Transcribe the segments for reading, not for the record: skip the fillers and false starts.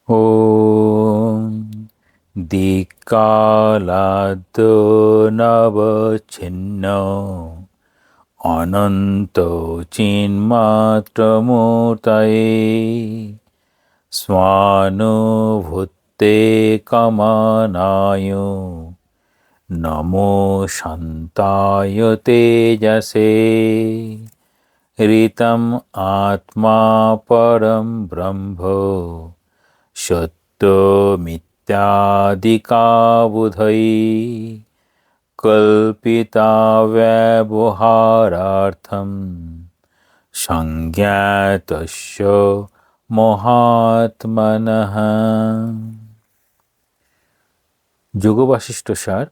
ॐ दिक्कालाद्यो नवच्छिन्नो अनन्तो चिन्मात्रमूर्तये स्वानुभूते कमनाय नमो शान्ताय तेजसे ऋतम् आत्मा परं ब्रह्म सत्यमित्यादिकाबुधैः कल्पिता व्यवहारार्थं संज्ञातस्य মহাত্মনঃ। যোগবাশিষ্ঠ সার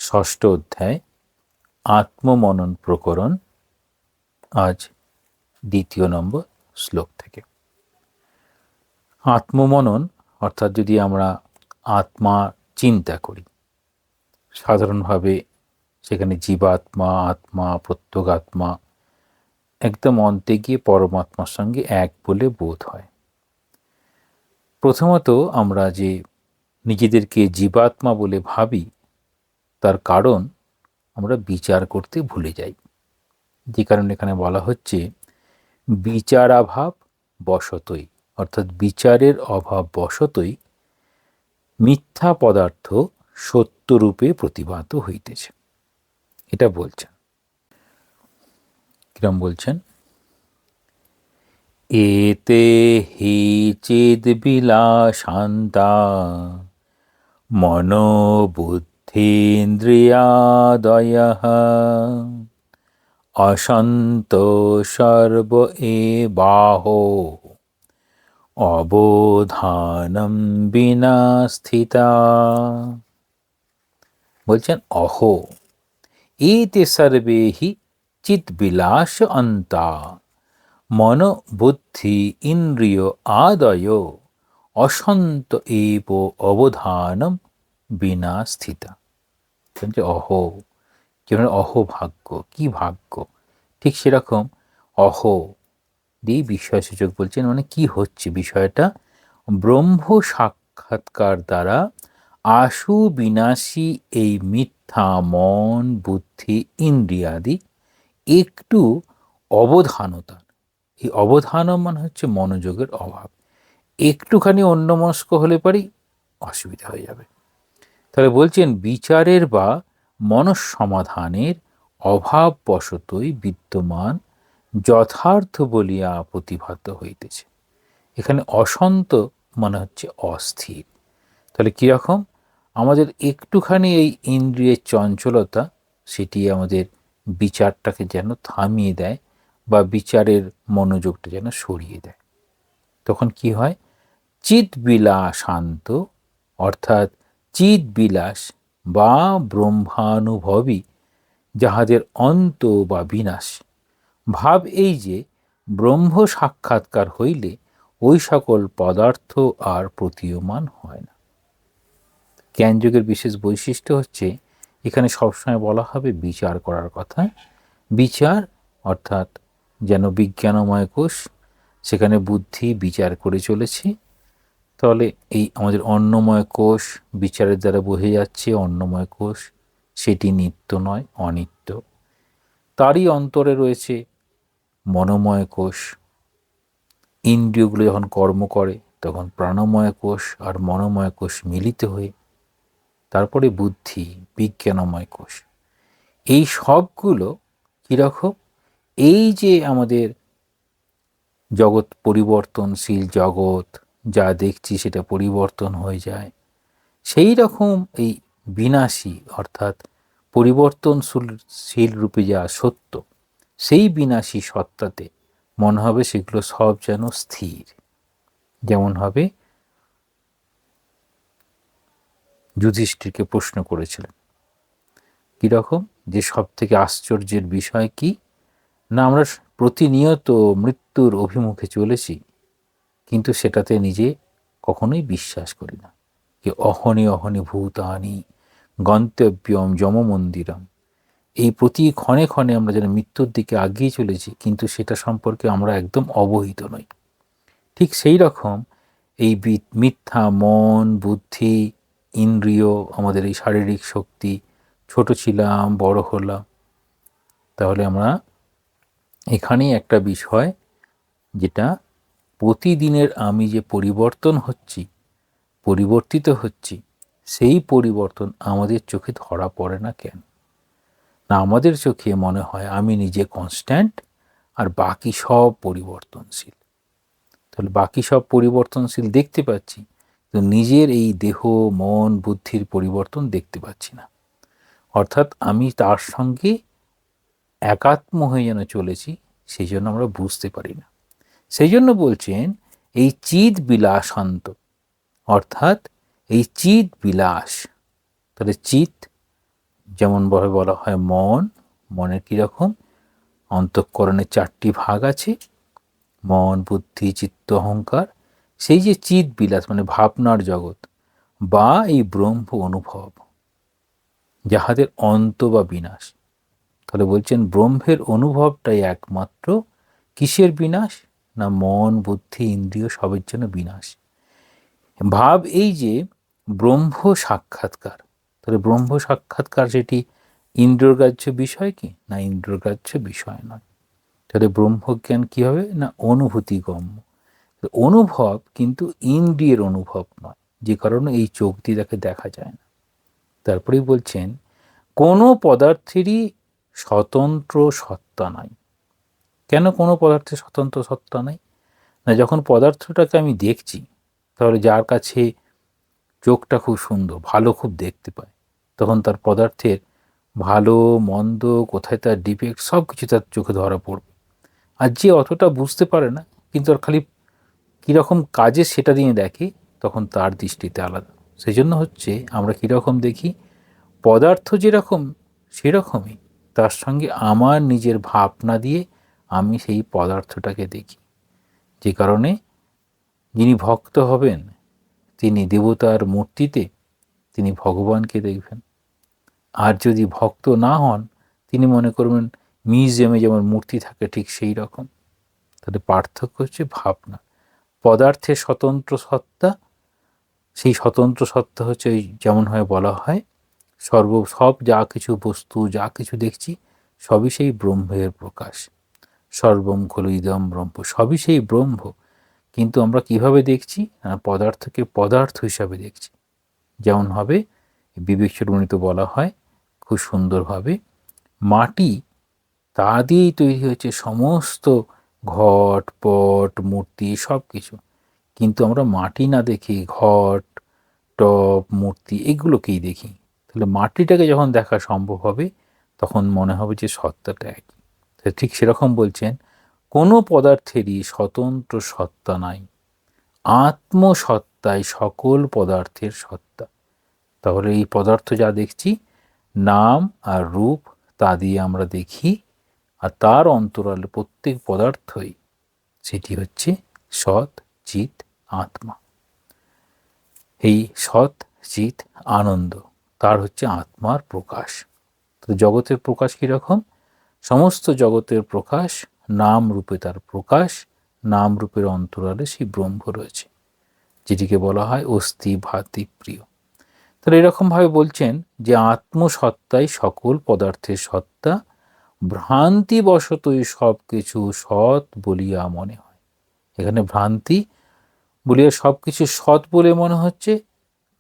ষষ্ঠ অধ্যায় আত্মমনন প্রকরণ, আজ দ্বিতীয় নম্বর শ্লোক থেকে। আত্মমনন অর্থাৎ যদি আমরা আত্মা চিন্তা করি, সাধারণভাবে সেখানে জীবাত্মা, আত্মা, প্রত্যগাত্মা একদম অন্তে গিয়ে পরমাত্মার সঙ্গে এক বলে বোধ হয়। প্রথমত আমরা যে নিজেদেরকে জীবাত্মা বলে ভাবি, তার কারণ আমরা বিচার করতে ভুলে যাই। যে কারণে এখানে বলা হচ্ছে বিচারাভাব বশতই, অর্থাৎ বিচারের অভাব বশতই মিথ্যা পদার্থ সত্যরূপে প্রতিভাত হইতেছে। এটা বলছেন। কিরম বলছেন? এতে হি চিদ্বিলাসান্তা মনোবুদ্ধীন্দ্রিয়াদয়ঃ অসন্তো সর্ব এবাহো অবধানম বিনা স্থিতা। বলছেন অহো এতে সর্বে হি চিদ্বিলাস অন্তা মন বুদ্ধি ইন্দ্রিয় আদয় অসন্ত এব অবধানম বিনা স্থিতা। অহো, যেমন অহোভাগ্য, কি ভাগ্য, ঠিক সেরকম অহো দিয়ে বিস্ময়সূচক বলছেন, মানে কি হচ্ছে বিষয়টা, ব্রহ্ম সাক্ষাৎকার দ্বারা আশু বিনাশী এই মিথ্যা মন বুদ্ধি ইন্দ্রিয়াদি একটু অবধানতার, এই অবধান মানে হচ্ছে মনোযোগের অভাব, একটুখানি অন্যমনস্ক হলে পারি অসুবিধা হয়ে যাবে। তাহলে বলছেন বিচারের বা মনঃসমাধানের অভাববশতই বিদ্যমান যথার্থ বলিয়া প্রতিভাত হইতেছে। এখানে অসন্ত মানে হচ্ছে অস্থির। তাহলে কীরকম? আমাদের একটুখানি এই ইন্দ্রিয়ের চঞ্চলতা, সেটি আমাদের বিচারটাকে যেন থামিয়ে দেয় বা বিচারের মনোযোগটা যেন সরিয়ে দেয়। তখন কি হয়? চিৎবিলাসান্ত, অর্থাৎ চিৎবিলাস বা ব্রহ্মানুভবী যাহাদের অন্ত বা বিনাশ ভাব, এই যে ব্রহ্ম সাক্ষাৎকার হইলে ওই সকল পদার্থ আর প্রতীয়মান হয় না। জ্ঞানযোগের বিশেষ বৈশিষ্ট্য হচ্ছে এখানে সবসময় বলা হবে বিচার করার কথা। বিচার অর্থাৎ যেন বিজ্ঞানময় কোষ, সেখানে বুদ্ধি বিচার করে চলেছে। তাহলে এই আমাদের অন্নময় কোষ বিচারের দ্বারা বহে যাচ্ছে, অন্নময় কোষ সেটি নিত্য নয়, অনিত্য। তারই অন্তরে রয়েছে মনোময় কোষ। ইন্দ্রিয়গুলো যখন কর্ম করে তখন প্রাণময় কোষ আর মনোময় কোষ মিলিত হয়ে তারপরে বুদ্ধি, বিজ্ঞানময় কোষ। এই সবগুলো কীরকম? এই যে আমাদের জগৎ পরিবর্তনশীল জগৎ, যা দেখছি সেটা পরিবর্তন হয়ে যায়, সেই রকম এই বিনাশী অর্থাৎ পরিবর্তনশীল রূপে যা সত্য, সেই বিনাশী সত্তাতে মনে হবে সেগুলো সব যেন স্থির। যেমন হবে যুধিষ্ঠিরকে প্রশ্ন করেছিলেন কীরকম, যে সব থেকে আশ্চর্যের বিষয় কি না, আমরা প্রতিনিয়ত মৃত্যুর অভিমুখে চলেছি, কিন্তু সেটাতে নিজে কখনোই বিশ্বাস করি না। যে অহনি অহনি ভূতানি গন্তব্যম যম মন্দিরম, এই প্রতি ক্ষণে ক্ষণে আমরা যেন মৃত্যুর দিকে আগিয়ে চলেছি, কিন্তু সেটা সম্পর্কে আমরা একদম অবহিত নই। ঠিক সেই রকম এই মিথ্যা মন, বুদ্ধি, ইন্দ্রিয়, আমাদের এই শারীরিক শক্তি, ছোট ছিলাম, বড় হলাম, তাহলে আমরা এখানেই একটা বিষয়, যেটা প্রতিদিনের আমি যে পরিবর্তন হচ্ছি, পরিবর্তিত হচ্ছি, সেই পরিবর্তন আমাদের চোখে ধরা পড়ে না কেন? না, আমাদের চোখে মনে হয় আমি নিজে কনস্ট্যান্ট আর বাকি সব পরিবর্তনশীল। তাহলে বাকি সব পরিবর্তনশীল দেখতে পাচ্ছি, তো নিজের এই দেহ, মন, বুদ্ধির পরিবর্তন দেখতে পাচ্ছি না। অর্থাৎ আমি তার সঙ্গে একাত্ম হয়ে যেন চলেছি, সেই জন্য আমরা বুঝতে পারি না। সেই জন্য বলছেন এই চিদ বিলাসান্ত, অর্থাৎ এই চিদ বিলাস। তাহলে চিত যেমন বলা হয় মন, মনের কীরকম? অন্তঃকরণের 4টি ভাগ আছে, মন, বুদ্ধি, চিত্ত, অহংকার। সেই যে চিদ বিলাস মানে ভাবনার জগৎ বা এই ব্রহ্ম অনুভব, যাহাদের অন্ত বা বিনাশ। তাহলে বলছেন ব্রহ্মের অনুভবটাই একমাত্র কিসের বিনাশ? না মন, বুদ্ধি, ইন্দ্রিয় সবের জন্য বিনাশ। ভাব এই যে ব্রহ্ম সাক্ষাৎকার, তাহলে ব্রহ্ম সাক্ষাৎকার সেটি ইন্দ্রিয়গ্রাহ্য বিষয় কি? না, ইন্দ্রিয়গ্রাহ্য বিষয় নয়। তাহলে ব্রহ্মজ্ঞান কী হবে? না অনুভূতিগম্য। অনুভব কিন্তু ইন্দ্রিয়ের অনুভব নয়, যে কারণে এই চোখ দিয়ে তাকে দেখা যায় না। তারপরেই বলছেন কোনো পদার্থেরই স্বতন্ত্র সত্তা নাই। কেন কোনো পদার্থের স্বতন্ত্র সত্তা নাই? না, যখন পদার্থটাকে আমি দেখছি, তাহলে যার কাছে চোখটা খুব সুন্দর, ভালো খুব দেখতে পায়, তখন তার পদার্থের ভালো মন্দ, কোথায় তার ডিফেক্ট, সব কিছু তার চোখে ধরা পড়বে। আর যে অতটা বুঝতে পারে না, কিন্তু আর খালি কীরকম কাজে সেটা দিয়ে দেখে, তখন তার দৃষ্টিতে আলাদা। সেই জন্য হচ্ছে আমরা কীরকম দেখি, পদার্থ যেরকম সেরকমই, তার সঙ্গে আমার নিজের ভাবনা দিয়ে আমি সেই পদার্থটাকে দেখি। যে কারণে যিনি ভক্ত হবেন, তিনি দেবতার মূর্তিতে তিনি ভগবানকে দেখবেন। আর যদি ভক্ত না হন, তিনি মনে করবেন মিউজিয়ামে যেমন মূর্তি থাকে ঠিক সেই রকম। তাদের পার্থক্য হচ্ছে ভাবনা। পদার্থের স্বতন্ত্র সত্তা, সেই স্বতন্ত্র সত্তা হচ্ছে ওই যেমনভাবে বলা হয় সব যা কিছু বস্তু, যা কিছু দেখছি সবই সেই ব্রহ্মের প্রকাশ। সর্বম খলু ইদম ব্রহ্ম, সবই সেই ব্রহ্ম। কিন্তু আমরা কিভাবে দেখছি? পদার্থকে পদার্থ হিসাবে দেখছি। যেমনভাবে বিবেক চূড়ামণিতে বলা হয় খুব সুন্দরভাবে, মাটি তা দিয়েই তৈরি হয়েছে সমস্ত ঘট, পট, মূর্তি, সব কিছু। কিন্তু আমরা মাটি না দেখি ঘট, টব, মূর্তি এগুলোকেই দেখি। তাহলে মাটিটাকে যখন দেখা সম্ভব হবে, তখন মনে হবে যে সত্তাটা একই। ঠিক সেরকম বলছেন কোনো পদার্থেরই স্বতন্ত্র সত্তা নাই, আত্মসত্তাই সকল পদার্থের সত্তা। তাহলে এই পদার্থ যা দেখছি, নাম আর রূপ তা দিয়ে আমরা দেখি, আর তার অন্তরালে প্রত্যেক পদার্থই সেটি হচ্ছে সৎ চিৎ আত্মা। এই সৎ চিৎ আনন্দ, তার হচ্ছে আত্মার প্রকাশ। তো জগতের প্রকাশ কীরকম? সমস্ত জগতের প্রকাশ নাম রূপে, তার প্রকাশ নাম রূপের অন্তরালে সেই ব্রহ্ম রয়েছে, যেটিকে বলা হয় অস্থি ভাতি প্রিয়। তাহলে এরকমভাবে বলছেন যে আত্মসত্তাই সকল পদার্থের সত্তা, ভ্রান্তিবশতই সব কিছু সৎ বলিয়া মনে হয়। এখানে ভ্রান্তি বলিয়া সব কিছু সৎ বলে মনে হচ্ছে,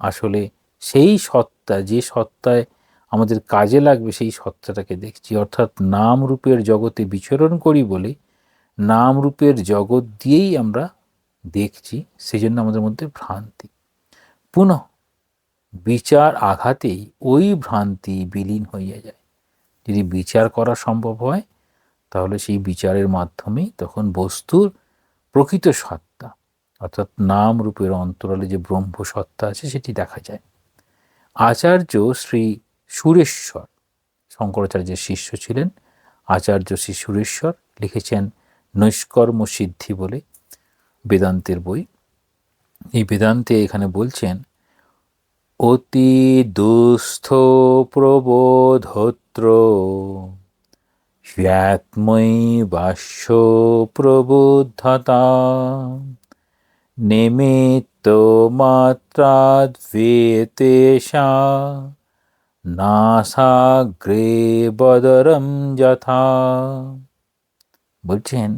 আসলে সেই সত্তা, যে সত্তায় আমাদের কাজে লাগবে সেই সত্তাটাকে দেখছি। অর্থাৎ নাম রূপের জগতে বিচরণ করি বলে নাম রূপের জগৎ দিয়েই আমরা দেখছি, সেজন্য আমাদের মধ্যে ভ্রান্তি। পুনঃ বিচার আঘাতেই ওই ভ্রান্তি বিলীন হইয়া যায়। যদি বিচার করা সম্ভব হয়, তাহলে সেই বিচারের মাধ্যমেই তখন বস্তুর প্রকৃত সত্তা, অর্থাৎ নাম রূপের অন্তরালে যে ব্রহ্ম সত্তা আছে সেটি দেখা যায়। আচার্য শ্রী সুরেশ্বর, শঙ্করাচার্যের শিষ্য ছিলেন আচার্য শ্রী সুরেশ্বর, লিখেছেন নৈষ্কর্ম সিদ্ধি বলে বেদান্তের বই। এই বেদান্তে এখানে বলছেন অতি দুস্থ প্রবোধত্র হ্যাত্মৈ বাস্য প্রবুদ্ধতা নিমিত্ত মাত্রাদ্বেতেষা নাসাগ্রে বদরম যথা। বলছেন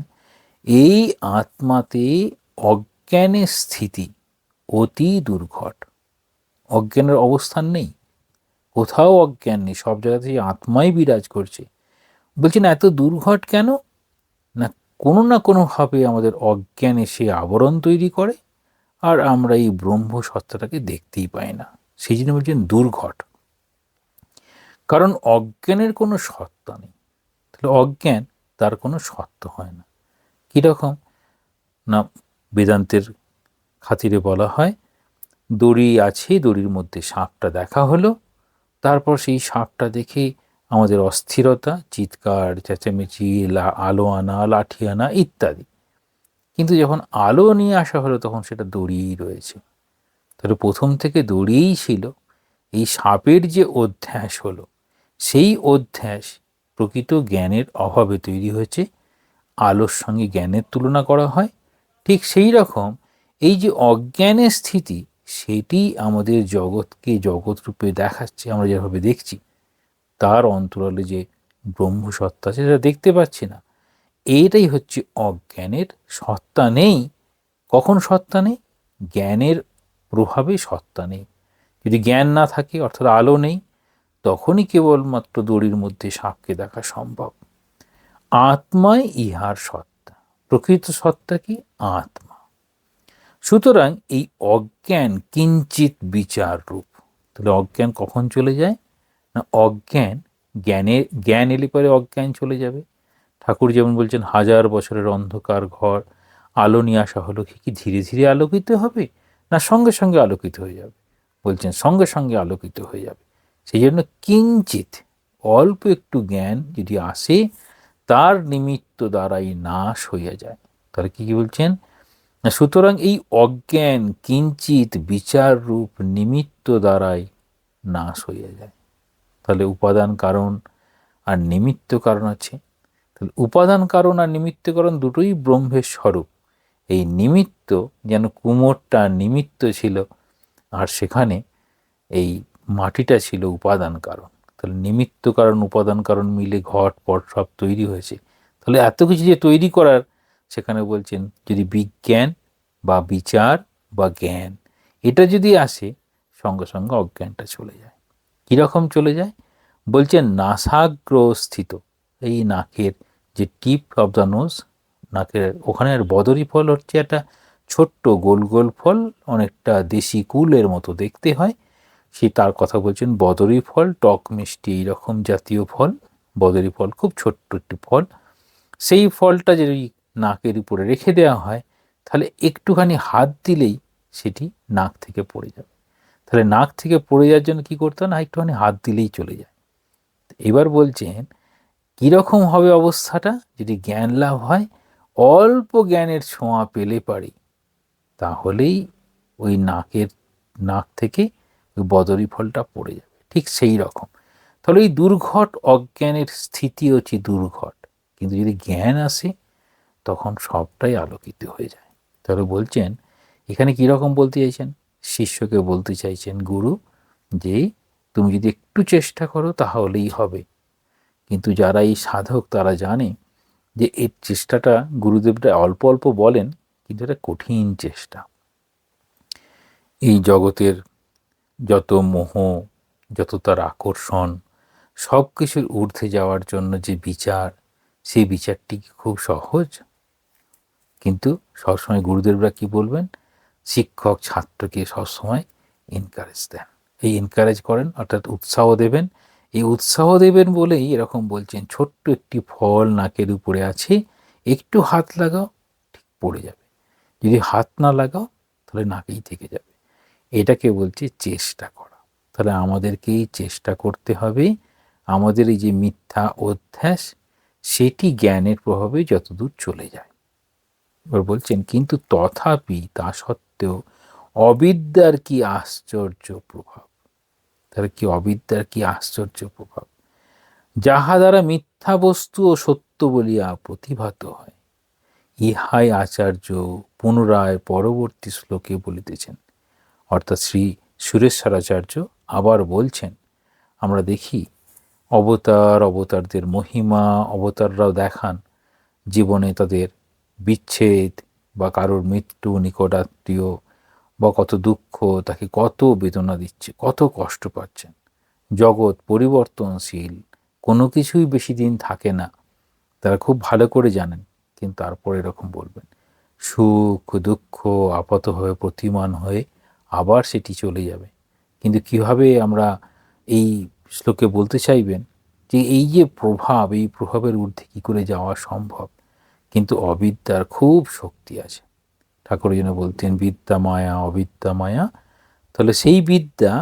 এই আত্মাতে অজ্ঞানের স্থিতি অতি দুর্ঘট। অজ্ঞানের অবস্থান নেই, কোথাও অজ্ঞান নেই, সব জায়গাতেই আত্মাই বিরাজ করছে। বলছেন এত দুর্ঘট কেন? না কোনোভাবে আমাদের অজ্ঞান এসে আবরণ তৈরি করে, আর আমরা এই ব্রহ্ম সত্তাটাকে দেখতেই পাই না। সেই জন্য বলছেন দুর্ঘট, কারণ অজ্ঞানের কোনো সত্তা নেই। তাহলে অজ্ঞান, তার কোনো সত্য হয় না। কীরকম না, বেদান্তের খাতিরে বলা হয় দড়ি আছে, দড়ির মধ্যে সাপটা দেখা হলো, তারপর সেই সাপটা দেখে আমাদের অস্থিরতা, চিৎকার চেঁচামেচি, আলো আনা, লাঠি আনা ইত্যাদি। কিন্তু যখন আলো নিয়ে আসা হলো তখন সেটা দড়িই রয়েছে। তাহলে প্রথম থেকে দড়িই ছিল। এই সাপের যে অধ্যাস হলো, সেই অধ্যাস প্রকৃত জ্ঞানের অভাবে তৈরি হয়েছে। আলোর সঙ্গে জ্ঞানের তুলনা করা হয়। ঠিক সেই রকম এই যে অজ্ঞানের স্থিতি, সেটি আমাদের জগৎকে জগৎ রূপে দেখাচ্ছে। আমরা যেভাবে দেখছি, তার অন্তরালে যে ব্রহ্মসত্তা আছে সেটা দেখতে পাচ্ছি না। এইটাই হচ্ছে অজ্ঞানের সত্তা নেই। কখন সত্তা নেই? জ্ঞানের প্রভাবে সত্তা নেই। যদি জ্ঞান না থাকে, অর্থাৎ আলো নেই, তখনই কেবলমাত্র দড়ির মধ্যে সাপকে দেখা সম্ভব। আত্মাই ইহার সত্তা। প্রকৃত সত্তা কি? আত্মা। সুতরাং এই অজ্ঞান কিঞ্চিত বিচার রূপ। তাহলে অজ্ঞান কখন চলে যায়? না, জ্ঞান এলে পরে অজ্ঞান চলে যাবে। ঠাকুর যেমন বলছেন 1000 বছরের অন্ধকার ঘর আলো নিয়ে আসা হলো, কি ধীরে ধীরে আলোকিত হবে, না সঙ্গে সঙ্গে আলোকিত হয়ে যাবে? বলছেন সঙ্গে সঙ্গে আলোকিত হয়ে যাবে। সেই জন্য কিঞ্চিত, অল্প একটু জ্ঞান যদি আসে, তার নিমিত্ত দ্বারাই নাশ হইয়া যায়। তাহলে কি বলছেন? সুতরাং এই অজ্ঞান কিঞ্চিত বিচার রূপ নিমিত্ত দ্বারাই নাশ হইয়া যায়। তাহলে উপাদান কারণ আর নিমিত্ত কারণ আছে। তাহলে উপাদান কারণ আর নিমিত্ত কারণ দুটোই ব্রহ্মের স্বরূপ। এই নিমিত্ত, যেন কুমোরটা নিমিত্ত ছিল, আর সেখানে এই মাটিটা ছিল উপাদান কারণ। তাহলে নিমিত্ত কারণ উপাদান কারণ মিলে ঘট পট সব তৈরি হয়েছে। তাহলে এত কিছু যে তৈরি করার, সেখানে বলছেন যদি বিজ্ঞান বা বিচার বা জ্ঞান এটা যদি আসে, সঙ্গে সঙ্গে অজ্ঞানটা চলে যায়। কীরকম চলে যায়? বলছেন নাসাগ্র স্থিত, এই নাকের যে টিপ অব দ্য নোজ, নাকের ওখানে বদরি ফল হচ্ছে একটা ছোট্ট গোল গোল ফল, অনেকটা দেশি কুলের মতো দেখতে হয়। সে তার কথা বলছেন বদরি ফল, টক মিষ্টি এইরকম জাতীয় ফল। বদরি ফল খুব ছোট্ট একটি ফল। সেই ফলটা যদি নাকের উপরে রেখে দেওয়া হয়, তাহলে একটুখানি হাত দিলেই সেটি নাক থেকে পড়ে যাবে। তাহলে নাক থেকে পড়ে যাওয়ার জন্য কী করতে হয়? না, একটুখানি হাত দিলেই চলে যায়। এবার বলছেন কীরকম হবে অবস্থাটা যদি জ্ঞান লাভ হয়? অল্প জ্ঞানের ছোঁয়া পেলে পারি, তাহলেই ওই নাক থেকে ওই বদরি ফলটা পড়ে যাবে। ঠিক সেই রকম। তাহলে এই দুর্ঘট অজ্ঞানের স্থিতি হচ্ছে দুর্ঘট, কিন্তু যদি জ্ঞান আসে তখন সবটাই আলোকিত হয়ে যায়। তাহলে বলছেন এখানে কীরকম বলতে চাইছেন? শিষ্যকে বলতে চাইছেন গুরু যে তুমি যদি একটু চেষ্টা করো তাহলেই হবে। কিন্তু যারা এই সাধক তারা জানে যে এর চেষ্টাটা গুরুদেবরা অল্প অল্প বলেন, কিন্তু এটা কঠিন চেষ্টা। এই জগতের যত মোহ, যত তার আকর্ষণ, সব কিছুর ঊর্ধ্বে যাওয়ার জন্য যে বিচার, সেই বিচারটি খুব সহজ। কিন্তু সবসময় গুরুদেবরা কি বলবেন? শিক্ষক ছাত্রকে সবসময় এনকারেজ দেন, এই এনকারেজ করেন, অর্থাৎ উৎসাহ দেবেন। এই উৎসাহ দেবেন বলেই এরকম বলছেন ছোট্ট একটি ফল নাকের উপরে আছে, একটু হাত লাগাও, ঠিক পড়ে যাবে। যদি হাত না লাগাও তাহলে নাকেই থেকে যাবে। এটাকে বলছে চেষ্টা করা। তাহলে আমাদেরকেই চেষ্টা করতে হবে। আমাদের এই যে মিথ্যা অধ্যাস, সেটি জ্ঞানের প্রভাবে যতদূর চলে যায়। এবার বলছেন কিন্তু তথাপি তা সত্ত্বেও অবিদ্যার কি আশ্চর্য প্রভাব। তাহলে কি অবিদ্যার কি আশ্চর্য প্রভাব? যাহা দ্বারা মিথ্যা বস্তু ও সত্য বলিয়া প্রতিভাত হয়, ইহাই আচার্য পুনরায় পরবর্তী শ্লোকে বলিতেছেন। অর্থাৎ শ্রী সুরেশ্বরাচার্য আবার বলছেন, আমরা দেখি অবতারদের মহিমা, অবতাররাও দেখান জীবনে তাদের বিচ্ছেদ বা কারোর মৃত্যু, নিকটাত্মীয় বা কত দুঃখ, তাকে কত বেদনা দিচ্ছে, কত কষ্ট পাচ্ছেন। জগৎ পরিবর্তনশীল, কোনো কিছুই বেশি দিন থাকে না, তারা খুব ভালো করে জানেন। কিন্তু তারপর এরকম বলবেন, সুখ দুঃখ আপাতভাবে প্রতিমান হয়ে আবার সেটি চলে যাবে। কিন্তু কিভাবে আমরা এই শ্লোকে বলতে চাইবেন যে এই যে প্রভাব, এই প্রভাবের ঊর্ধ্বে কী করে যাওয়া সম্ভব? কিন্তু অবিদ্যার খুব শক্তি আছে। ঠাকুর যেন বলতেন বিদ্যা মায়া, অবিদ্যা মায়া। তাহলে সেই বিদ্যা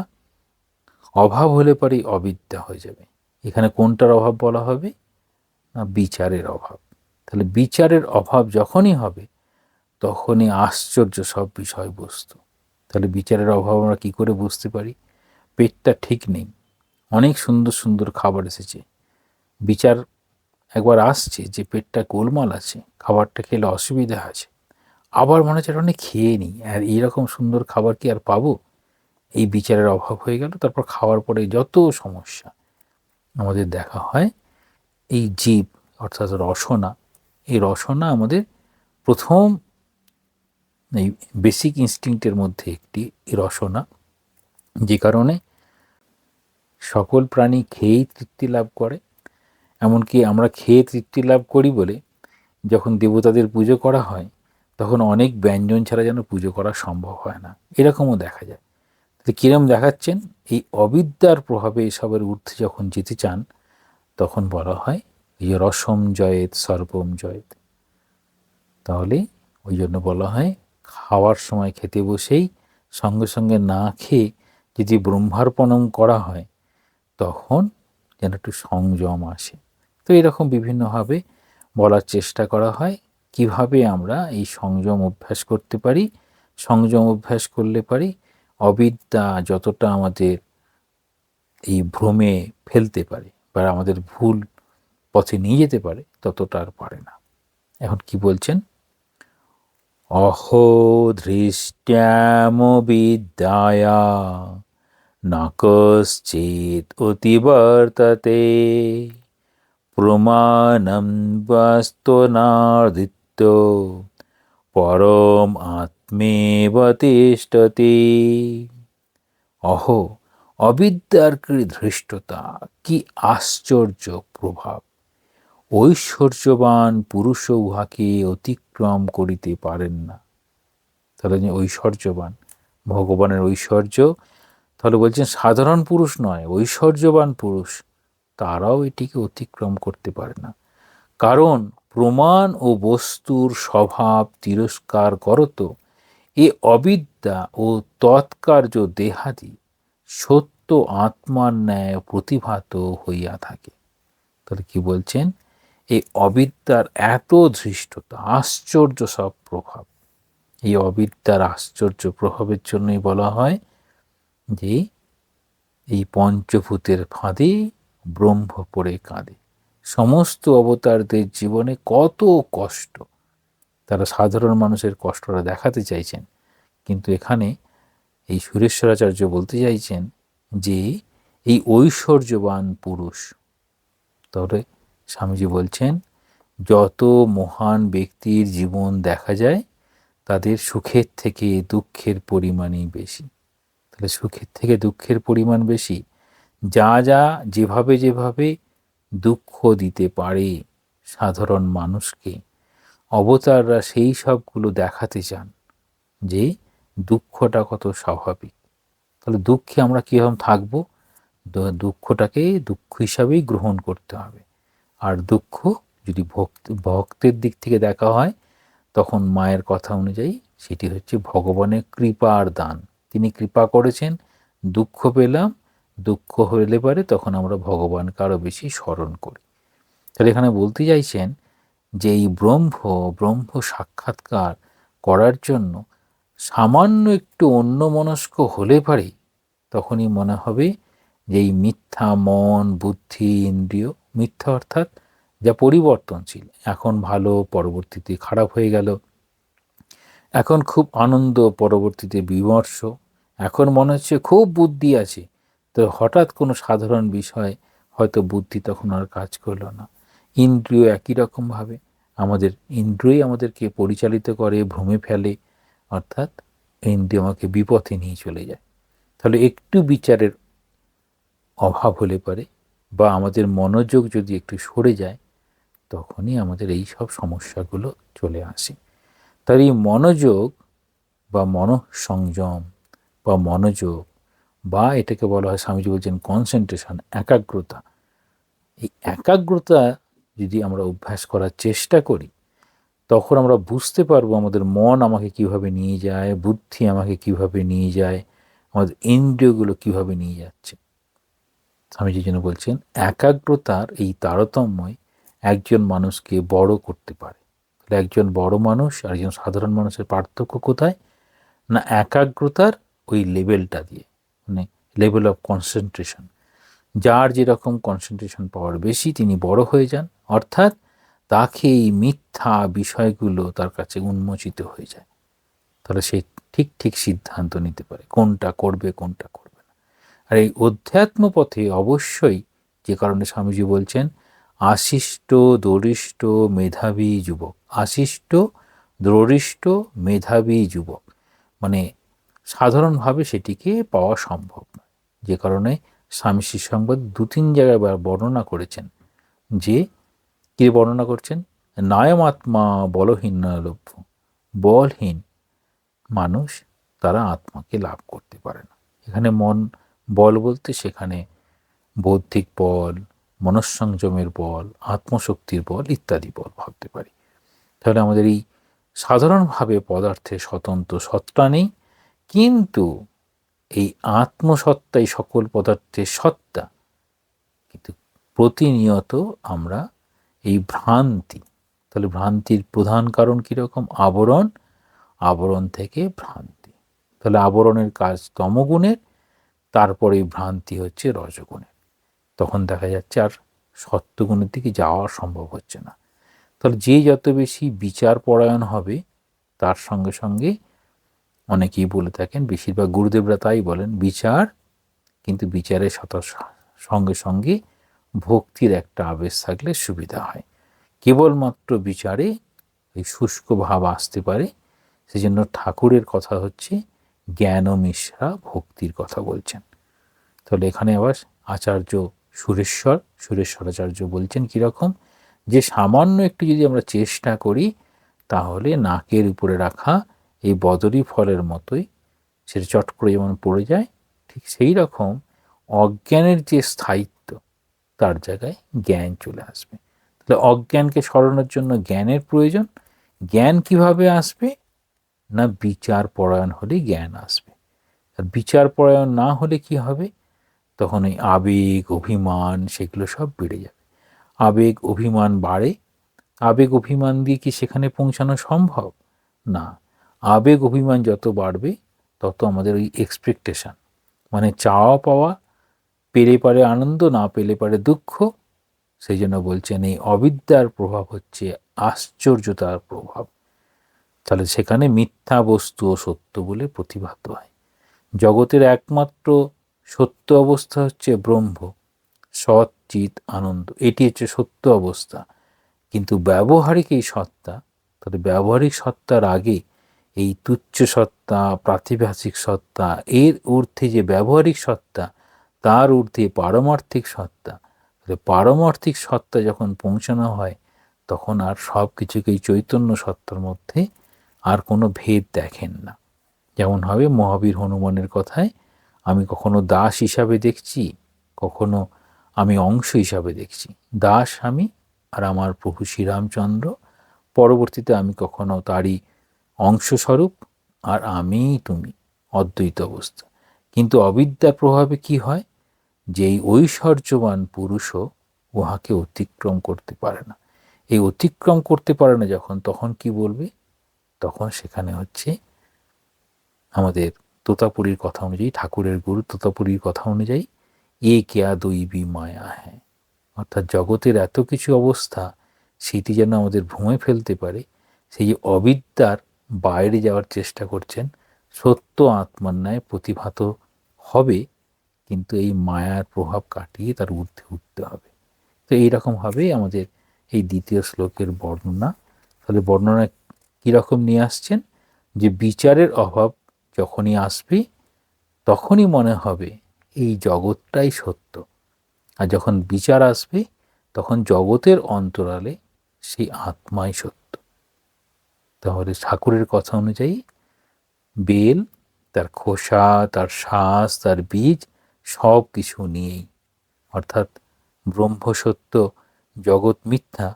অভাব হলে পরেই অবিদ্যা হয়ে যাবে। এখানে কোনটার অভাব বলা হবে? না, বিচারের অভাব। তাহলে বিচারের অভাব যখনই হবে তখনই আশ্চর্য সব বিষয়বস্তু। তাহলে বিচারের অভাব আমরা কী করে বুঝতে পারি? পেটটা ঠিক নেই, অনেক সুন্দর সুন্দর খাবার এসেছে, বিচার একবার আসছে যে পেটটা গোলমাল আছে, খাবারটা খেলে অসুবিধা আছে, আবার মনে হচ্ছে অনেক খেয়ে নিই, আর এইরকম সুন্দর খাবার কি আর পাবো? এই বিচারের অভাব হয়ে গেল। তারপর খাওয়ার পরে যত সমস্যা আমাদের দেখা হয়, এই জীব অর্থাৎ রসনা, এই রসনা আমাদের প্রথম এই বেসিক ইনস্টিংক্টের মধ্যে একটি রসনা, যে কারণে সকল প্রাণী খেয়েই তৃপ্তি লাভ করে। এমনকি আমরা খেয়ে তৃপ্তি লাভ করি বলে যখন দেবতাদের পুজো করা হয় তখন অনেক ব্যঞ্জন ছাড়া যেন পুজো করা সম্ভব হয় না, এরকমও দেখা যায়। তো কিরম দেখাচ্ছেন? এই অবিদ্যার প্রভাবে এসবের ঊর্ধ্বে যখন যেতে চান তখন বলা হয় এই যে রসম জয়েত সর্বম জয়েত। তাহলে ওই জন্য বলা হয় খাওয়ার সময় খেতে বসেই সঙ্গে সঙ্গে না খেয়ে যদি ব্রহ্মার্পণম করা হয় তখন যেন একটু সংযম আসে। তো এরকম বিভিন্নভাবে বলার চেষ্টা করা হয় কিভাবে আমরা এই সংযম অভ্যাস করতে পারি। সংযম অভ্যাস করলে পারি অবিদ্যা যতটা আমাদের এই ভ্রমে ফেলতে পারে বা আমাদের ভুল পথে নিয়ে যেতে পারে ততটা আর পারে না। এখন কি বলছেন? অহো ধৃষ্ট্যামবিদ্যায়া না কশ্চিৎ অতিবর্ততে প্রমাণম বাস্তনাদিত্য পরম আত্মেব তিষ্ঠতি। অহো, অবিদ্যার কি ধৃষ্টতা, কি আশ্চর্য প্রভাব! ঐশ্বর্যবান পুরুষও উহাকে অতিক্রম করিতে পারেন না। তাহলে ঐশ্বর্যবান, ভগবানের ঐশ্বর্য, তাহলে বলছেন সাধারণ পুরুষ নয়, ঐশ্বর্যবান পুরুষ তারাও এটিকে অতিক্রম করতে পারে না। কারণ প্রমাণ ও বস্তুর স্বভাব তিরস্কার করত এ অবিদ্যা ও তৎকার্য দেহাদি সত্য আত্মার ন্যায় প্রতিভাত হইয়া থাকে। তাহলে কি বলছেন? এই অবিদ্যার এত ধৃষ্টতা, আশ্চর্য সব প্রভাব, এই অবিদ্যার আশ্চর্য প্রভাবের জন্যই বলা হয় যে এই পঞ্চভূতের ফাঁদে ব্রহ্ম পড়ে কাঁদে। সমস্ত অবতারদের জীবনে কত কষ্ট, তারা সাধারণ মানুষের কষ্টটা দেখাতে চাইছেন, কিন্তু এখানে এই সুরেশ্বরাচার্য বলতে চাইছেন যে এই ঐশ্বর্যবান পুরুষ। তাহলে স্বামীজি বলছেন যত মহান ব্যক্তির জীবন দেখা যায় তাদের সুখের থেকে দুঃখের পরিমাণই বেশি। তাহলে সুখের থেকে দুঃখের পরিমাণ বেশি। যা যা যেভাবে যেভাবে দুঃখ দিতে পারে সাধারণ মানুষকে, অবতাররা সেই সবগুলো দেখাতে চান যে দুঃখটা কত স্বাভাবিক। তাহলে দুঃখে আমরা কীরকম থাকবো? দুঃখটাকে দুঃখ হিসাবেই গ্রহণ করতে হবে। আর দুঃখ যদি ভক্তের দিক থেকে দেখা হয় তখন মায়ের কথা অনুযায়ী সেটি হচ্ছে ভগবানের কৃপার দান। তিনি কৃপা করেছেন, দুঃখ পেলাম, দুঃখ হলে পারে তখন আমরা ভগবানকে আরও বেশি স্মরণ করি। তাহলে এখানে বলতে চাইছেন যে এই ব্রহ্ম সাক্ষাৎকার করার জন্য সামান্য একটু অন্যমনস্ক হলে পারে তখনই মনে হবে যে এই মিথ্যা মন, বুদ্ধি, ইন্দ্রিয়, মিথ্যা অর্থাৎ যা পরিবর্তনশীল, এখন ভালো পরবর্তীতে খারাপ হয়ে গেল, এখন খুব আনন্দ, পরবর্তীতে বিমর্ষ। এখন মনে হচ্ছে খুব বুদ্ধি আছে, তো হঠাৎ কোনো সাধারণ বিষয় হয়তো বুদ্ধি তখন আর কাজ করলো না। ইন্দ্রিয় একই রকমভাবে, আমাদের ইন্দ্রিয়ই আমাদেরকে পরিচালিত করে, ভ্রমে ফেলে, অর্থাৎ ইন্দ্রিয় আমাকে বিপথে নিয়ে চলে যায়। তাহলে একটু বিচারের অভাব হলে পারে, বা আমাদের মনোযোগ যদি একটু সরে যায়, তখনই আমাদের এই সব সমস্যাগুলো চলে আসে। তার এই মনোযোগ বা মনঃসংযম বা মনোযোগ, বা এটাকে বলা হয়, স্বামীজি বলছেন কনসেন্ট্রেশন, একাগ্রতা। এই একাগ্রতা যদি আমরা অভ্যাস করার চেষ্টা করি, তখন আমরা বুঝতে পারবো আমাদের মন আমাকে কিভাবে নিয়ে যায়, বুদ্ধি আমাকে কিভাবে নিয়ে যায়, আমাদের ইন্দ্রিয়গুলো কিভাবে নিয়ে যাচ্ছে। স্বামীজি যেন বলছেন, একাগ্রতার এই তারতম্যই একজন মানুষকে বড় করতে পারে। তাহলে একজন বড় মানুষ আর একজন সাধারণ মানুষের পার্থক্য কোথায়? না, একাগ্রতার ওই লেভেলটা দিয়ে, মানে লেভেল অফ কনসেন্ট্রেশন। যার যেরকম কনসেন্ট্রেশন পাওয়ার বেশি, তিনি বড় হয়ে যান, অর্থাৎ তাকে এই মিথ্যা বিষয়গুলো তার কাছে উন্মোচিত হয়ে যায়। তাহলে সে ঠিক ঠিক সিদ্ধান্ত নিতে পারে কোনটা করবে, কোনটা করবে না। আর এই অধ্যাত্ম পথে অবশ্যই, যে কারণে স্বামীজি বলছেন আশিষ্ট দরিষ্ঠ মেধাবী যুবক, আশিষ্ট দরিষ্ঠ মেধাবী যুবক, মানে সাধারণভাবে সেটিকে পাওয়া সম্ভব নয়। যে কারণে স্বামী শ্রী সংবাদ 2-3 জায়গায় বর্ণনা করেছেন, যে কে বর্ণনা করছেন, নায়মাত্মা বলহীন লভ্য, বলহীন মানুষ তারা আত্মাকে লাভ করতে পারে না। এখানে মন বল বলতে সেখানে বৌদ্ধিক বল, মনঃসংযমের বল, আত্মশক্তির বল ইত্যাদি বল ভাবতে পারি। তাহলে আমাদের এই সাধারণভাবে পদার্থে স্বতন্ত্র সত্তা নেই, কিন্তু এই আত্মসত্তাই সকল পদার্থের সত্তা। কিন্তু প্রতিনিয়ত আমরা এই ভ্রান্তি, তাহলে ভ্রান্তির প্রধান কারণ কীরকম? আবরণ, আবরণ থেকে ভ্রান্তি। তাহলে আবরণের কাজ তমগুণের, তারপরে ভ্রান্তি হচ্ছে রজগুণের। তখন দেখা যাচ্ছে আর সত্যগুণের দিকে যাওয়া সম্ভব হচ্ছে না। তাহলে যে যত বেশি বিচার পরায়ণ হবে, তার সঙ্গে সঙ্গে অনেকেই বলে থাকেন, বেশিরভাগ গুরুদেবরা তাই বলেন, বিচার, কিন্তু বিচারের সঙ্গে সঙ্গে ভক্তির একটা আবেশ থাকলে সুবিধা হয়। কেবলমাত্র বিচারে এই শুষ্ক ভাব আসতে পারে। সেজন্য ঠাকুরের কথা হচ্ছে জ্ঞান মিশ্রা ভক্তির কথা বলছেন। তাহলে এখানে আবার আচার্য সুরেশ্বরাচার্য বলছেন কীরকম, যে সামান্য একটু যদি আমরা চেষ্টা করি, তাহলে নাকের উপরে রাখা এই বদরি ফলের মতোই সেটা চট করে যেমন পড়ে যায়, ঠিক সেই রকম অজ্ঞানের যে স্থায়িত্ব, তার জায়গায় জ্ঞান চলে আসবে। তাহলে অজ্ঞানকে সরানোর জন্য জ্ঞানের প্রয়োজন। জ্ঞান কিভাবে আসবে? না, বিচার পরায়ণ হলে জ্ঞান আসবে। আর বিচার পরায়ণ না হলে কি হবে? তখন এই আবেগ অভিমান সেগুলো সব বেড়ে যাবে। আবেগ অভিমান বাড়ে, আবেগ অভিমান দিয়ে কি সেখানে পৌঁছানো সম্ভব? না। আবেগ অভিমান যত বাড়বে, তত আমাদের ওই এক্সপেকটেশন, মানে চাওয়া পাওয়া, পেলে পারে আনন্দ, না পেলে পারে দুঃখ। সেই জন্য বলছেন এই অবিদ্যার প্রভাব হচ্ছে আশ্চর্যতার প্রভাব। তাহলে সেখানে মিথ্যা বস্তু ও সত্য বলে প্রতিভাত হয়। জগতের একমাত্র সত্য অবস্থা হচ্ছে ব্রহ্ম, সৎ চিৎ আনন্দ, এটি হচ্ছে সত্য অবস্থা। কিন্তু ব্যবহারিক এই সত্তা, তাহলে ব্যবহারিক সত্তার আগে এই তুচ্ছ সত্তা, প্রাতিভাসিক সত্তা, এর ঊর্ধ্বে যে ব্যবহারিক সত্তা, তার ঊর্ধ্বে পারমার্থিক সত্তা। তাহলে পারমার্থিক সত্তা যখন পৌঁছানো হয়, তখন আর সব কিছুকেই চৈতন্য সত্তার মধ্যে আর কোনো ভেদ দেখেন না। যেমন হবে মহাবীর হনুমানের কথায়, আমি কখনো দাস হিসাবে দেখছি, কখনো আমি অংশ হিসাবে দেখছি। দাস আমি, আর আমার প্রভু শ্রীরামচন্দ্র, পরবর্তীতে আমি কখনো তারই অংশস্বরূপ, আর আমিই তুমি, অদ্বৈত অবস্থা। কিন্তু অবিদ্যার প্রভাবে কি হয়? যে এই ঐশ্বর্যবান পুরুষও উহাকে অতিক্রম করতে পারে না। এই অতিক্রম করতে পারে না যখন, তখন কি বলবে? তখন সেখানে হচ্ছে আমাদের তোতাপুরীর কথা অনুযায়ী, ঠাকুরের গুরু তোতাপুরীর কথা অনুযায়ী, এ কেয়া দৈবী মায়া হ্যাঁ, অর্থাৎ জগতের এত কিছু অবস্থা, সেটি যেন আমাদের ভুঁয়ে ফেলতে পারে, সেই যে অবিদ্যার বাইরে যাওয়ার চেষ্টা করছেন, সত্য আত্মার ন্যায় প্রতিভাত হবে, কিন্তু এই মায়ার প্রভাব কাটিয়ে তার ঊর্ধ্বে উঠতে হবে। তো এইরকমভাবেই আমাদের এই দ্বিতীয় শ্লোকের বর্ণনা। তাহলে বর্ণনা কীরকম নিয়ে আসছেন, যে বিচারের অভাব যখনই আসবে তখনই মনে হবে এই জগৎটাই সত্য, আর যখন বিচার আসবে তখন জগতের অন্তরালে সেই আত্মাই সত্য। তাহলে ঠাকুরের কথা অনুযায়ী বেল, তার খোসা, তার শ্বাস, তার বীজ সব কিছু নিয়েই, অর্থাৎ ব্রহ্ম সত্য, জগৎ মিথ্যা,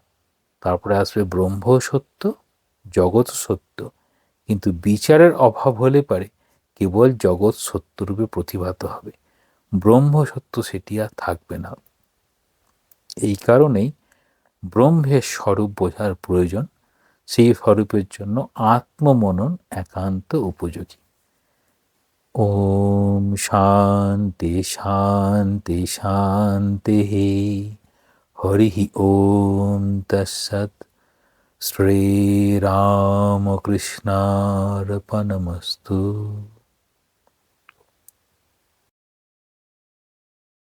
তারপরে আসবে ব্রহ্ম সত্য, জগৎ সত্য, কিন্তু বিচারের অভাব হলে পারে কেবল জগৎ সত্যরূপে প্রতিভাত হবে, ব্রহ্ম সত্য সেটি আর থাকবে না। এই কারণেই ব্রহ্মের স্বরূপ বোঝার প্রয়োজন, সেই স্বরূপের জন্য আত্মমনন একান্ত উপযোগী। ওম শান্তি শান্তি শান্তি। হরি ওম তৎসৎ। শ্রীরামকৃষ্ণার্পণমস্তু।